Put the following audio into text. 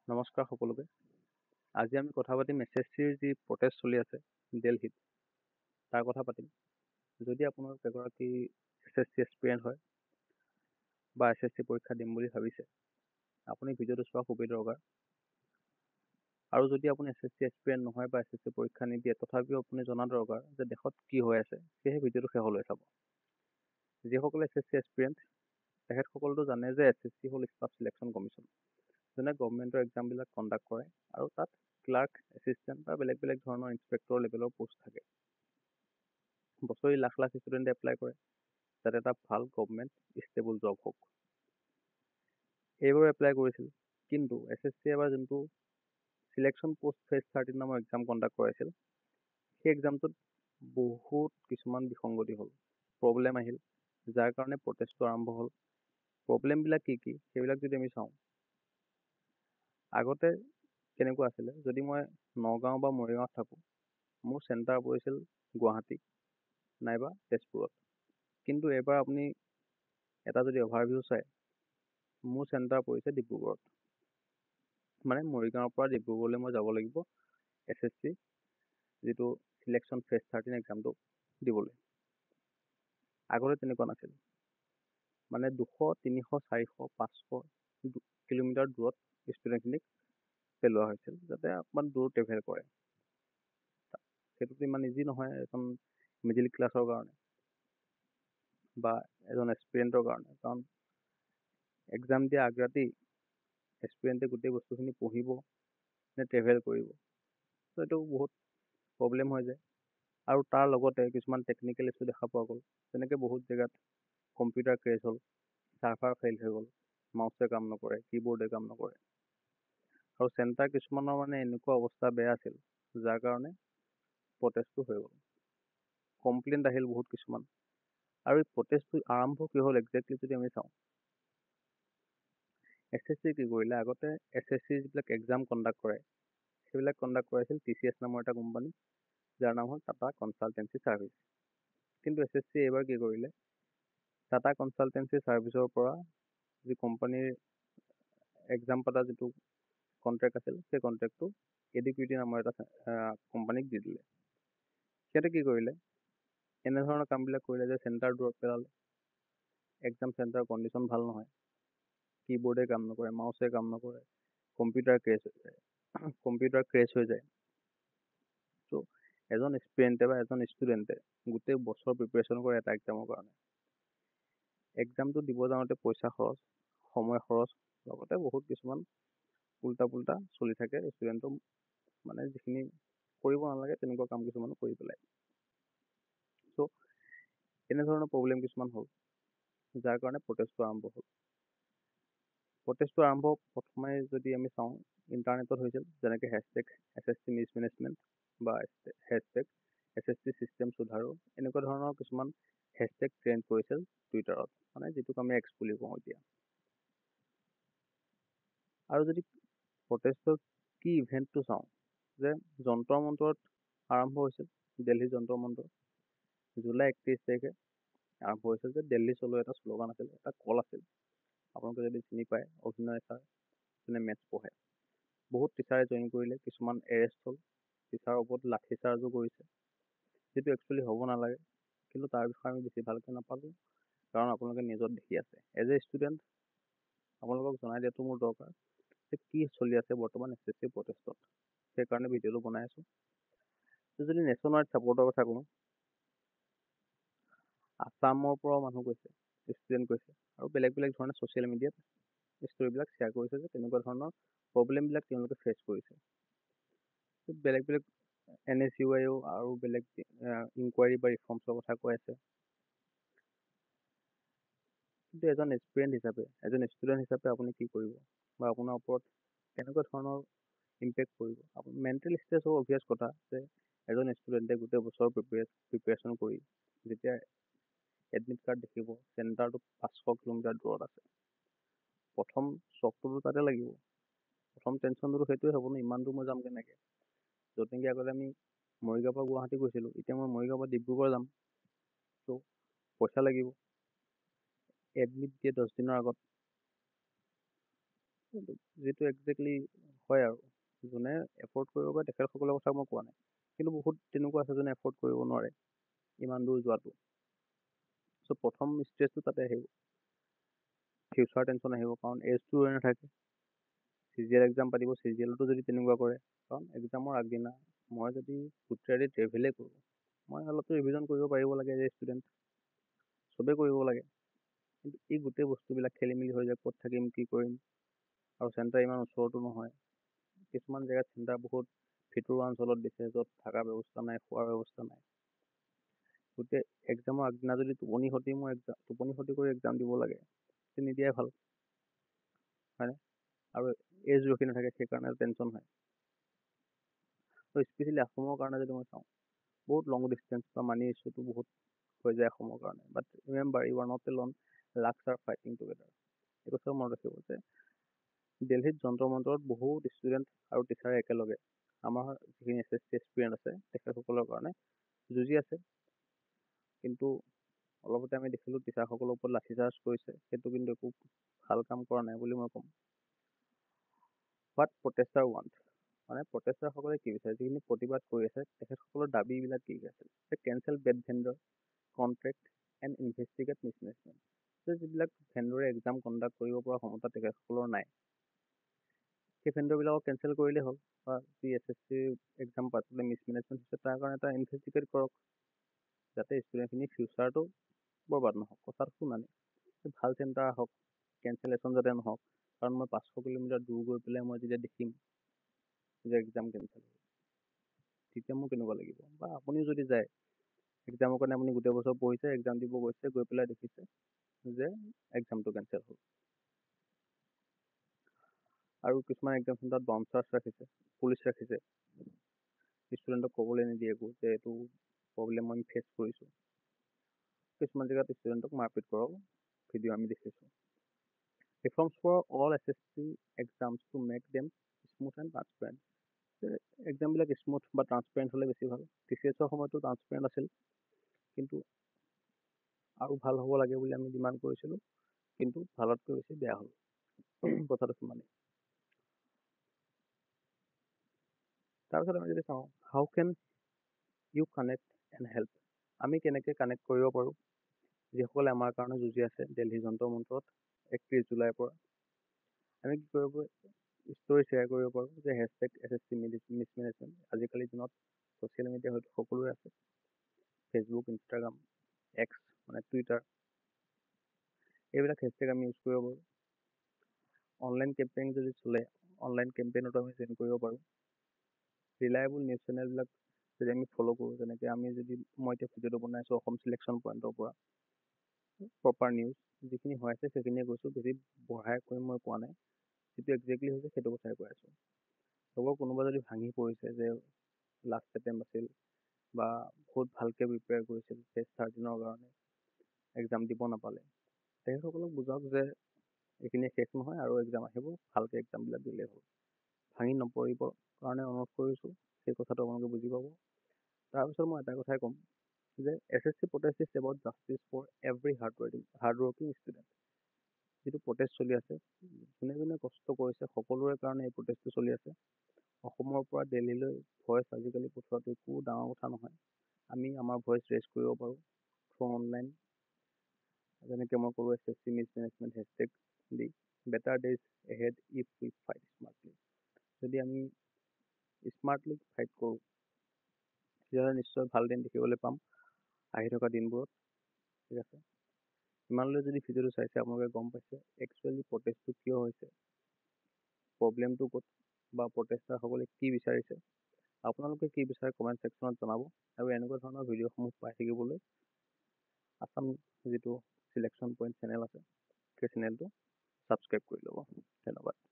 নমস্কাৰ সকলোকে। আজি আমি কথা পাতিম SSCৰ যি প্ৰটেষ্ট চলি আছে দিল্লীত তাৰ কথা পাতিম। যদি আপোনালোক এগৰাকী SSC এস্পিৰেণ্ট হয় বা SSC পৰীক্ষা দিম বুলি ভাবিছে, আপুনি ভিডিঅ'টো চোৱা খুবেই দৰকাৰ। আৰু যদি আপুনি SSC এস্পিৰেণ্ট নহয় বা SSC পৰীক্ষা নিদিয়ে, তথাপিও আপুনি জনা দৰকাৰ যে দেশত কি হৈ আছে, সেয়েহে ভিডিঅ'টো শেষলৈ চাব। যিসকলে SSC এস্পিৰেণ্ট তেখেতসকলেতো জানে যে SSC হ'ল ষ্টাফ চিলেকশ্যন কমিশ্যন, যোনে গভৰ্ণমেণ্টৰ এক্সামবিলাক কণ্ডাক্ট কৰে আৰু তাত ক্লাৰ্ক, এছিষ্টেণ্ট বা বেলেগ বেলেগ ধৰণৰ ইনস্পেক্টৰ লেভেলৰ পোষ্ট থাকে। বছৰি লাখ লাখ ষ্টুডেণ্টে এপ্লাই কৰে যাতে এটা ভাল গভৰ্ণমেণ্ট ষ্টেবল জব হওক। এইবোৰ এপ্লাই কৰিছিল, কিন্তু SSC এবাৰ যোনটো চিলেকশ্যন পোষ্ট ফেজ 13 নামৰ এক্সাম কণ্ডাক্ট কৰাইছিল, সেই এক্সামটোত বহুত কিছুমান বিসংগতি হ'ল, প্ৰব্লেম আহিল, যাৰ কাৰণে প্ৰটেষ্টটো আৰম্ভ হ'ল। প্ৰব্লেমবিলাক কি কি সেইবিলাক যদি আমি চাওঁ, আগতে কেনেকুৱা আছিলে, যদি মই নগাঁও বা মৰিগাঁৱত থাকোঁ, মোৰ চেণ্টাৰ পৰিছিল গুৱাহাটী নাইবা তেজপুৰত। কিন্তু এইবাৰ আপুনি এটা যদি অভাৰভিউ চায়, মোৰ চেণ্টাৰ পৰিছে ডিব্ৰুগড়ত। মানে মৰিগাঁৱৰ পৰা ডিব্ৰুগড়লৈ মই যাব লাগিব SSC যিটো চিলেকশ্যন ফেজ 13 এক্সামটো দিবলৈ। আগতে তেনেকুৱা নাছিল, মানে 200, 300, 400, 500 কিলোমিটাৰ দূৰত ষ্টুডেণ্টখিনিক পেলোৱা হৈছিল যাতে অকণমান দূৰ ট্ৰেভেল কৰে। সেইটোতো ইমান ইজি নহয় এজন মিডিল ক্লাছৰ কাৰণে বা এজন এস্পিৰেণ্টৰ কাৰণে, কাৰণ এক্সাম দিয়া আগৰাতি এস্পিৰেণ্টে গোটেই বস্তুখিনি পঢ়িব নে ট্ৰেভেল কৰিব, ত' এইটো বহুত প্ৰব্লেম হৈ যায়। আৰু তাৰ লগতে কিছুমান টেকনিকেল ইছ্যু দেখা পোৱা গ'ল, যেনেকৈ বহুত জেগাত কম্পিউটাৰ ক্ৰেছ হ'ল, চাৰ্ভাৰ ফেইল হৈ গ'ল, মাউচে কাম নকৰে, কীবৰ্ডে কাম নকৰে। আৰু চেণ্টাৰ কিছুমানৰ মানে এনেকুৱা অৱস্থা বেয়া আছিল, যাৰ কাৰণে প্ৰটেষ্টটো হৈ গ'ল, কমপ্লেইণ্ট আহিল বহুত কিছুমান। আৰু এই প্ৰটেষ্টটো আৰম্ভ কি হ'ল একজেক্টলি যদি আমি চাওঁ, SSC কি কৰিলে, আগতে SSC যিবিলাক এক্সাম কণ্ডাক্ট কৰে সেইবিলাক কণ্ডাক্ট কৰাইছিল TCS নামৰ এটা কোম্পানী, যাৰ নাম হ'ল টাটা কনচালটেঞ্চি ছাৰ্ভিচ। কিন্তু SSC এইবাৰ কি কৰিলে, টাটা কনচালটেঞ্চি ছাৰ্ভিচৰ পৰা যি কোম্পানীৰ এক্সাম পতা যিটো কণ্ট্ৰেক্ট আছিল, সেই কণ্ট্ৰেক্টটো এডিকুইটি নামৰ এটা কোম্পানীক দি দিলে। সিহঁতে কি কৰিলে, এনেধৰণৰ কামবিলাক কৰিলে যে চেণ্টাৰ দূৰত পেলালে, এক্সাম চেণ্টাৰৰ কণ্ডিশ্যন ভাল নহয়, কীবৰ্ডে কাম নকৰে, মাউচে কাম নকৰে, কম্পিউটাৰ ক্ৰেছ হৈ যায়। ত' এজন এস্পিৰেণ্টে বা এজন ষ্টুডেণ্টে গোটেই বছৰ প্ৰিপেৰেশ্যন কৰে এটা এক্সামৰ কাৰণে। এক্সামটো দিব যাওঁতে পইচা খৰচ, সময় খৰচ, লগতে বহুত কিছুমান উল্টা পুল্টা চলি থাকে, ষ্টুডেণ্টৰ মানে যিখিনি কৰিব নালাগে তেনেকুৱা কাম কিছুমানো কৰি পেলায়। ত' এনেধৰণৰ প্ৰব্লেম কিছুমান হ'ল, যাৰ কাৰণে প্ৰটেষ্টটো আৰম্ভ হ'ল। প্ৰটেষ্টটো আৰম্ভ প্ৰথমে যদি আমি চাওঁ, ইণ্টাৰনেটত হৈছিল, যেনেকৈ হেছটেগ SSC মিছমেনেজমেণ্ট বা হেছটেগ SSC চিষ্টেম সুধাৰু, এনেকুৱা ধৰণৰ কিছুমান হেছটেগ ট্ৰেণ্ড কৰিছিল টুইটাৰত, মানে যিটোক আমি এক্স বুলি কওঁ এতিয়া। আৰু যদি প্ৰটেষ্টৰ কি ইভেণ্টটো চাওঁ, যে যন্তৰ মন্তৰত আৰম্ভ হৈছিল, দিল্লী যন্তৰ মন্তৰ জুলাই 31 তাৰিখে আৰম্ভ হৈছিল, যে দিল্লী চলো এটা শ্লোগান আছিল, এটা কল আছিল। আপোনালোকে যদি চিনি পায়, অভিনয় ছাৰ যোনে মেথছ পঢ়ে, বহুত টিচাৰে জইন কৰিলে, কিছুমান এৰেষ্ট হ'ল, টিচাৰৰ ওপৰত লাঠি চাৰ্জো কৰিছে, যিটো একচুৱেলি হ'ব নালাগে। কিন্তু তাৰ বিষয়ে আমি বেছি ভালকৈ নাপালোঁ, কাৰণ আপোনালোকে নিউজত দেখি আছে। এজ এ ষ্টুডেণ্ট আপোনালোকক জনাই দিয়াটো মোৰ দৰকাৰ যে কি চলি আছে বৰ্তমান SSC প্ৰটেষ্টত, সেইকাৰণে ভিডিঅ'টো বনাই আছোঁ। যদি নেশ্যন ৱাইড ছাপৰ্টৰ কথা কওঁ, আছামৰ পৰাও মানুহ গৈছে, ষ্টুডেণ্ট গৈছে, আৰু বেলেগ বেলেগ ধৰণে ছ'চিয়েল মিডিয়াত ষ্টৰিবিলাক শ্বেয়াৰ কৰিছে যে তেনেকুৱা ধৰণৰ প্ৰব্লেমবিলাক তেওঁলোকে ফেচ কৰিছে। বেলেগ বেলেগ NSUIও আৰু বেলেগ ইনকুৱাৰী বা ৰিফৰ্মছৰ কথা কৈ আছে। কিন্তু এজন এস্পিৰেণ্ট হিচাপে, এজন ষ্টুডেণ্ট হিচাপে আপুনি কি কৰিব, বা আপোনাৰ ওপৰত কেনেকুৱা ধৰণৰ ইম্পেক্ট পৰিব। আপুনি মেণ্টেল ষ্ট্ৰেছ হ'ব অভিয়াছ কথা, যে এজন ষ্টুডেণ্টে গোটেই বছৰ প্ৰিপেৰেশ্যন কৰি যেতিয়া এডমিট কাৰ্ড দেখিব, চেণ্টাৰটো 500 কিলোমিটাৰ দূৰত আছে, প্ৰথম চকটোতো তাতে লাগিব, প্ৰথম টেনশ্যনটো সেইটোৱে হ'ব ন, ইমান দূৰ মই যাম কেনেকৈ। য'ত নেকি আগতে আমি মৰিগাঁৱৰ পৰা গুৱাহাটী গৈছিলোঁ, এতিয়া মই মৰিগাঁৱৰ পৰা ডিব্ৰুগড় যাম, ত' পইচা লাগিব। এডমিট দিয়ে 10 দিনৰ আগত, যিটো একজেক্টলি হয় আৰু যোনে এফৰ্ড কৰিব পাৰে তেখেতসকলৰ কথা মই কোৱা নাই, কিন্তু বহুত তেনেকুৱা আছে যোনে এফৰ্ড কৰিব নোৱাৰে ইমান দূৰ যোৱাটো। চ' প্ৰথম ষ্ট্ৰেছটো তাতে আহিব, ফিউচাৰ টেনশ্যন আহিব, কাৰণ এজটো ৰৈ নাথাকে। CGL এক্সাম পাতিব, CGLতো যদি তেনেকুৱা কৰে, কাৰণ এক্সামৰ আগদিনা মই যদি গোটেই ট্ৰেভেলেই কৰোঁ, মই অলপতো ৰিভিজন কৰিব পাৰিব লাগে যে ষ্টুডেণ্ট, চবেই কৰিব লাগে। কিন্তু এই গোটেই বস্তুবিলাক খেলি মেলি হৈ যায়, ক'ত থাকিম কি কৰিম, আৰু চেণ্টাৰ ইমান ওচৰতো নহয়। কিছুমান জেগাত চেণ্টাৰ বহুত ভিতৰুৱা অঞ্চলত দিছে, য'ত থকা ব্যৱস্থা নাই, খোৱাৰ ব্যৱস্থা নাই। গোটেই এক্সামৰ আগদিনা যদি টোপনি ক্ষতি কৰি এক্সাম দিব লাগে, নিদিয়াই ভাল, হয়নে? আৰু এজ ৰখি নাথাকে, সেইকাৰণে টেনশ্যন হয়। ত' স্পেচিয়েলি অসমৰ কাৰণে যদি মই চাওঁ, বহুত লং ডিষ্টেঞ্চ বা মানি ইছ্যুটো বহুত হৈ যায় অসমৰ কাৰণে। But remember, you are not alone, lakhs are fighting together. এই কথাটো মনত ৰাখিব যে দিল্লীত যন্ত্ৰ মন্তৰত বহুত ষ্টুডেণ্ট আৰু টিচাৰে একেলগে আমাৰ যিখিনি SSC এক্সপিৰিয়েঞ্চ আছে তেখেতসকলৰ কাৰণে যুঁজি আছে। কিন্তু অলপতে আমি দেখিলোঁ টিচাৰসকলৰ ওপৰত লাঠিচাৰ্জ কৰিছে, সেইটো কিন্তু একো ভাল কাম কৰা নাই বুলি মই ক'ম। হোৱাট প্ৰটেষ্টাৰ ৱান্ট, মানে প্ৰটেষ্টাৰসকলে কি বিচাৰে, যিখিনি প্ৰতিবাদ কৰি আছে তেখেতসকলৰ দাবীবিলাক কি আছে, cancel bed vendor, contract and investigate mismanagement. যিবিলাক ভেণ্ডৰে এক্সাম কণ্ডাক্ট কৰিব পৰা ক্ষমতা তেখেতসকলৰ নাই, সেই ভেণ্ডৰবিলাকক কেঞ্চেল কৰিলেই হ'ল, বা যি SSC এক্সাম পাতোঁতে মিছমেনেজমেণ্ট হৈছে তাৰ কাৰণে এটা ইনভেষ্টিগেট কৰক, যাতে ষ্টুডেণ্টখিনি ফিউচাৰটো বৰবাদ নহওক। কথাটো শুনানি, ভাল চেণ্টাৰ আহক, কেঞ্চেলেশ্যন যাতে নহওক, কাৰণ মই 500 কিলোমিটাৰ দূৰ গৈ পেলাই মই যেতিয়া দেখিম যে এক্সাম কেঞ্চেল হ'ল, তেতিয়া মোৰ কেনেকুৱা লাগিব। বা আপুনিও যদি যায় এক্সামৰ কাৰণে, আপুনি গোটেই বছৰ পঢ়িছে, এক্সাম দিব গৈছে, গৈ পেলাই দেখিছে যে এক্সামটো কেঞ্চেল হ'ল। আৰু কিছুমান এক্সাম চেণ্টাৰত বাউন্সাৰ্ছ ৰাখিছে, পুলিচ ৰাখিছে, ষ্টুডেণ্টক ক'বলৈ নিদিয়ে একো যে এইটো প্ৰব্লেম আমি ফেচ কৰিছোঁ। কিছুমান জেগাত ষ্টুডেণ্টক মাৰপিট কৰাও ভিডিঅ' আমি দেখিছোঁ। Reforms for all SSC exams to make them smooth and transparent. এক্সামবিলাক স্মুথ বা ট্ৰান্সপেৰেণ্ট হ'লে বেছি ভাল। TCSৰ সময়তো ট্ৰান্সপেৰেণ্ট আছিল, কিন্তু আৰু ভাল হ'ব লাগে বুলি আমি ডিমাণ্ড কৰিছিলোঁ, কিন্তু ভালতকৈ বেছি বেয়া হ'ল। কথাটো সিমানেই। তাৰপিছত আমি যদি চাওঁ, how can you connect and help, আমি কেনেকৈ কানেক্ট কৰিব পাৰোঁ যিসকলে আমাৰ কাৰণে যুঁজি আছে দিল্লী যন্ত্ৰ মন্তৰত 31 জুলাইৰ পৰা। আমি কি কৰিব পাৰোঁ, ষ্টৰি শ্বেয়াৰ কৰিব পাৰোঁ যে #SSC মিছমেনেজমেণ্ট। আজিকালিৰ দিনত ছ'চিয়েল মিডিয়া হয়তো সকলোৰে আছে, ফেচবুক, ইনষ্টাগ্ৰাম, এক্স মানে টুইটাৰ, এইবিলাক হেছটেগ আমি ইউজ কৰিব পাৰোঁ। অনলাইন কেম্পেইন যদি চলে, অনলাইন কেম্পেইনতো আমি জইন কৰিব পাৰোঁ। ৰিলায়েবল নিউজ চেনেলবিলাক যদি আমি ফ'ল' কৰোঁ, যেনেকৈ মই এতিয়া ভিডিঅ'টো বনাইছোঁ অসম চিলেকশ্যন পইণ্টৰ পৰা, প্ৰপাৰ নিউজ যিখিনি হৈ আছে সেইখিনিয়ে কৈছোঁ, বেছি বঢ়াই কৈ মই কোৱা নাই, যিটো একজেক্টলি হৈছে সেইটো কথাই কৈ আছোঁ। লগৰ কোনোবা যদি ভাঙি পৰিছে যে লাষ্ট এটেম্প আছিল বা বহুত ভালকৈ প্ৰিপেয়াৰ কৰিছিল টেষ্ট 13ৰ কাৰণে, এক্সাম দিব নাপালে, তেখেতসকলক বুজাওক যে এইখিনি শেষ নহয়, আৰু এক্সাম আহিব, ভালকৈ এক্সামবিলাক দিলেই হ'ল। ভাঙি নপৰিবৰ কাৰণে অনুৰোধ কৰিছোঁ, সেই কথাটো আপোনালোকে বুজি পাব। তাৰপিছত মই এটা কথাই ক'ম যে SSC protest is about justice for every hardworking student। যিটো প্ৰটেষ্ট চলি আছে, যোনে যোনে কষ্ট কৰিছে সকলোৰে কাৰণে এই প্ৰটেষ্টটো চলি আছে। অসমৰ পৰা দিল্লীলৈ ভইচ আজিকালি পঠোৱাটো একো ডাঙৰ কথা নহয়। আমি আমাৰ ভইচ ৰেজ কৰিব পাৰোঁ থ্ৰু অনলাইন, যেনেকৈ মই কৰোঁ SSC মিছমেনেজমেণ্ট হেছটেগ দি। Better days ahead if we fight smartly. যদি আমি স্মাৰ্টলি ফাইট কৰোঁ, তেতিয়াহ'লে নিশ্চয় ভাল দিন দেখিবলৈ পাম আহি থকা দিনবোৰত। ঠিক আছে, ইমানলৈ যদি ভিডিঅ'টো চাইছে আপোনালোকে গম পাইছে একচুৱেলি প্ৰটেষ্টটো কিয় হৈছে, প্ৰব্লেমটো ক'ত, বা প্ৰটেষ্টাৰসকলে কি বিচাৰিছে। আপোনালোকে কি বিচাৰে কমেণ্ট ছেকশ্যনত জনাব, আৰু এনেকুৱা ধৰণৰ ভিডিঅ'সমূহ পাই থাকিবলৈ আছাম যিটো চিলেকশ্যন পইণ্ট চেনেল আছে, সেই চেনেলটো ছাবস্ক্ৰাইব কৰি ল'ব। ধন্যবাদ।